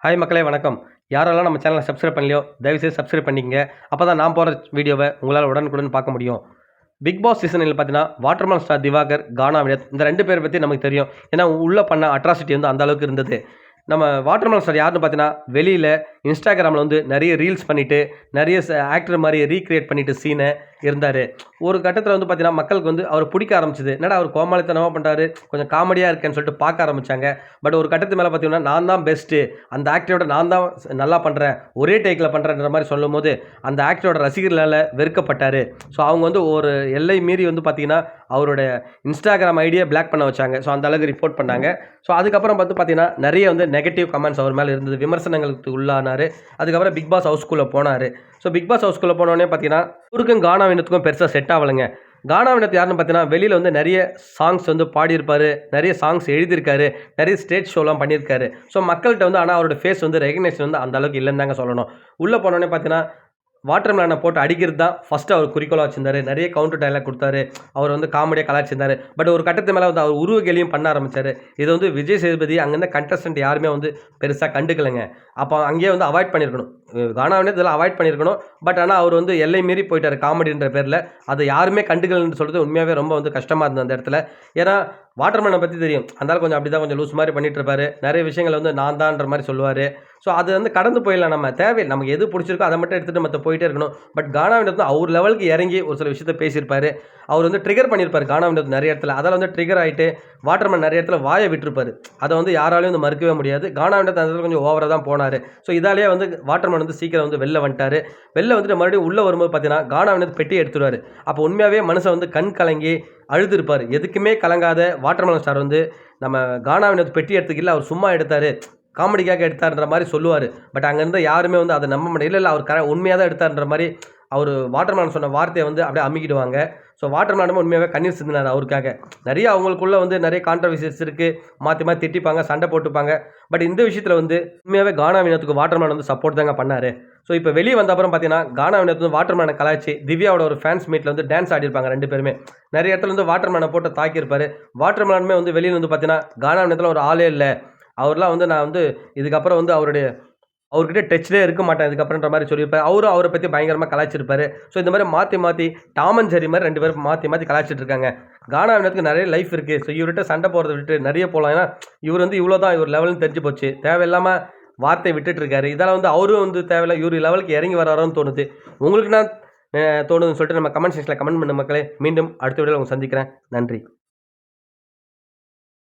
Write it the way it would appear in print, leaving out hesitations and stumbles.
Hi மக்களே வணக்கம். யாரெல்லாம் நம்ம சேனலை சப்ஸ்கிரைப் பண்ணலையோ தயவுசெய்து சப்ஸ்கிரைப் பண்ணிக்கங்க. அப்போ தான் நான் போகிற வீடியோவை உங்களால் உடனுக்குடன் பார்க்க முடியும். பிக் பாஸ் சீசனில் பார்த்தீங்கன்னா வாட்டர்மெலன் ஸ்டார் திவாகர், கானா வினோத் இந்த 2 பேரை பற்றி நமக்கு தெரியும். ஏன்னா உள்ளே பண்ண அட்ராசிட்டி வந்து அந்த அளவுக்கு இருந்தது. நம்ம வாட்டர்மெலன் ஸ்டார் யாருன்னு பார்த்தீங்கன்னா, வெளியில இன்ஸ்டாகிராமில் வந்து நிறைய ரீல்ஸ் பண்ணிட்டு, நிறைய ஆக்டர் மாரி ரீக்ரியேட் பண்ணிட்டு சீனை இருந்தாரு. ஒரு கட்டத்தில வந்து பார்த்தீங்கன்னா, மக்களுக்கு வந்து அவர புடிக்க ஆரம்பிச்சது. என்னடா அவரு கோமாளித்தனமா பண்றாரு, கொஞ்சம் காமெடியா இருக்கேன்னு சொல்லிட்டு பார்க்க ஆரம்பிச்சாங்க. பட் ஒரு கட்டத்துக்கு மேல பார்த்தீங்கன்னா, நான் தான் பெஸ்ட்டு. அந்த ஆக்டரோட நான் தான் நல்லா பண்றேன். ஒரே டேக்ல பண்றேன்ற மாரி சொல்லும்போது, அந்த ஆக்டரோட ரசிகர்களால வெறுக்கப்பட்டாரு. ஸோ அவங்க வந்து ஒரு எல்லை மீறி வந்து பார்த்தீங்கன்னா, அவருடைய இன்ஸ்டாகிராம் ஐடிய பிளாக் பண்ண வச்சாங்க. ஸோ அந்த அளவுக்கு ரிப்போர்ட் பண்ணாங்க. ஸோ அதுக்கப்புறம் வந்து பார்த்தீங்கன்னா, நிறைய வந்து நெகட்டிவ் கமெண்ட்ஸ் அவர் மேல இருந்தது. விமர்சனங்களுக்கு உள்ளானாரு. அதுக்கப்புறம் பிக் பாஸ் ஹவுஸ்க்குள்ள போனாரு. ஸோ பிக் பாஸ் ஹவுஸ்க்குள்ள போனோனே பார்த்தீங்கன்னா, இவருக்கும் கானா வினோத்துக்கும் பெருசா செட் ஆவலங்க. கானா வினோத் யாருன்னு பார்த்தீங்கன்னா, வெளியில வந்து நிறைய சாங்ஸ் வந்து பாடியிருப்பாரு. நிறைய சாங்ஸ் எழுதியிருக்காரு. நிறைய ஸ்டேஜ் ஷோலாம் பண்ணியிருக்காரு. ஸோ மக்கள்ட்ட வந்து ஆனா அவரோட ஃபேஸ் வந்து ரெகக்னேஷன் வந்து அந்த அளவுக்கு இல்லன்னு தாங்க சொல்லணும். உள்ள போனோனே பார்த்தீங்கன்னா, வாட்டர்மெலன போட்டு அடிக்கிறது தான் ஃபர்ஸ்ட் அவர் குறிக்கோளா வச்சிருந்தாரு. நிறைய கவுண்டர் டயலாக் குடுத்தாரு. அவர் வந்து காமெடியா கலாய்ச்சிருந்தாரு. பட் ஒரு கட்டத்துக்கு மேல வந்து அவர் உருவ கேலியும் பண்ண ஆரம்பிச்சாரு. இது வந்து விஜய் சேதுபதி அங்க இருந்த கண்டஸ்டன்ட் யாருமே வந்து பெருசா கண்டுக்கலங்க. அப்ப அங்கேயே வந்து அவாய்ட் பண்ணியிருக்கணும். கானா வினோத் இதெல்லாம் அவாய்ட் பண்ணியிருக்கணும். பட் ஆனா அவர் வந்து எல்லை மீறி போயிட்டாரு காமெடின்ற பேர்ல. அத யாருமே கண்டுக்கலன்னு சொல்றது உண்மையாவே ரொம்ப வந்து கஷ்டமா இருந்தது அந்த இடத்துல. ஏன்னா வாட்டர்மெலன பத்தி தெரியும். அந்த ஆள் கொஞ்சம் அப்படிதான் கொஞ்சம் லூஸ் மாரி பண்ணிட்டு இருப்பாரு. நிறைய விஷயங்கள வந்து நான் தான்ற மாரி சொல்லுவாரு. ஸோ அது வந்து கடந்து போயிடலாம் நம்ம. தேவையில்ல. நமக்கு எது புடிச்சிருக்கோ அத மட்டும் எடுத்துட்டு மத்த போயிட்டே இருக்கணும். பட் கானா வினோத் வந்து அவர் லெவலுக்கு இறங்கி ஒரு சில விஷயத்த பேசியிருப்பாரு. அவர் வந்து ட்ரிகர் பண்ணியிருப்பாரு கானா வினோத் நெறைய இடத்துல. அதால வந்து ட்ரிகர் ஆயிட்டு வாட்டர்மெலன் நெறைய இடத்துல வாய விட்டுருப்பாரு. அத வந்து யாராலயும் வந்து மறுக்கவே முடியாது. கானா வினோத் அந்த இடத்துல கொஞ்சம் ஓவரா தான் போனாரு. ஸோ இதாலேயே வந்து வாட்டர்மெலன் வந்து சீக்கிரம் வந்து வெளில வந்துட்டாரு. வெளில வந்துட்டு மறுபடியும் உள்ள வரும்போது பார்த்தீங்கன்னா, கானா வினோத் பெட்டி எடுத்துருவாரு. அப்போ உண்மையாவே மனுஷன் வந்து கண் கலங்கி அழுதுருப்பாரு. எதுக்குமே கலங்காத வாட்டர்மெலன் ஸ்டார் வந்து நம்ம கானா வினோத் பெட்டி எடுத்துக்கு இல்ல அவர் சும்மா எடுத்தாரு. காமெடிக்காக எடுத்தாருன்ற மாரி சொல்லுவாரு. பட் அங்க இருந்த யாருமே வந்து அத நம்ப மாட்டாங்க. இல்ல, இல்ல அவர் உண்மையா தான் எடுத்தாருன்ற மாரி அவரு வாட்டர்மெலன் சொன்ன வார்த்தைய வந்து அப்படியே அமுக்கிடுவாங்க. ஸோ வாட்டர்மெலனும் உண்மையாவே கண்ணீர் சிந்தினாரு அவருக்காக. நெறைய அவங்களுக்குள்ள வந்து நெறைய கான்ட்ரோவர்சிஸ் இருக்கு. மாத்தி மாத்தி திட்டிப்பாங்க, சண்டை போட்டுப்பாங்க. பட் இந்த விஷயத்துல வந்து உண்மையாவே கானா வினோத்துக்கு வாட்டர்மெலன் வந்து சப்போர்ட் தாங்க பண்ணாரு. ஸோ இப்ப வெளிய வந்த அப்புறம் பார்த்தீங்கன்னா, கானா வினோத் வந்து வாட்டர்மெலன கலாய்ச்சு திவ்யாவோட ஒரு ஃபேன்ஸ் மீட்ல வந்து டான்ஸ் ஆடியிருப்பாங்க 2 பேருமே. நெறைய இடத்துல வந்து வாட்டர்மெலன போட்டு தாக்கியிருப்பாரு. வாட்டர்மெலனுமே வந்து வெளிய வந்து பார்த்தீங்கன்னா, கானா வினோத்லாம் ஒரு ஆளே இல்ல. அவர்லாம் வந்து நான் வந்து இதுக்கப்புறம் வந்து அவர்கிட்ட டச்லயே இருக்க மாட்டேன் இதுக்கப்புறம்ன்ற மாரி சொல்லியிருப்பாரு. அவரும் அவர பத்தி பயங்கரமா கலாய்ச்சிருப்பாரு. ஸோ இந்த மாரி மாத்தி மாத்தி டாம் அண்ட் ஜெர்ரி மாரி 2 பேரும் மாத்தி மாத்தி கலாய்ச்சிட்டு இருக்காங்க. கானா வினோத்துக்கு நெறைய லைஃப் இருக்கு. ஸோ இவர்கிட்ட சண்டை போடுறத விட்டுட்டு நெறைய போலாம். ஏன்னா இவர் வந்து இவ்ளோ தான் இவர் லெவல்ன்னு தெரிஞ்சு போச்சு. தேவையில்லாம வார்த்தைய விட்டுட்டு இருக்காரு. இதால வந்து அவரும் வந்து தேவையில்ல இவரு லெவலுக்கு இறங்கி வராரோன்னு தோணுது. உங்களுக்கு என்ன தோணுதுன்னு சொல்லிட்டு நம்ம கமெண்ட் செக்ஷன்ல கமெண்ட் பண்ணுங்க மக்களே. மீண்டும் அடுத்த வீடியோல உங்கள சந்திக்கிறேன். நன்றி.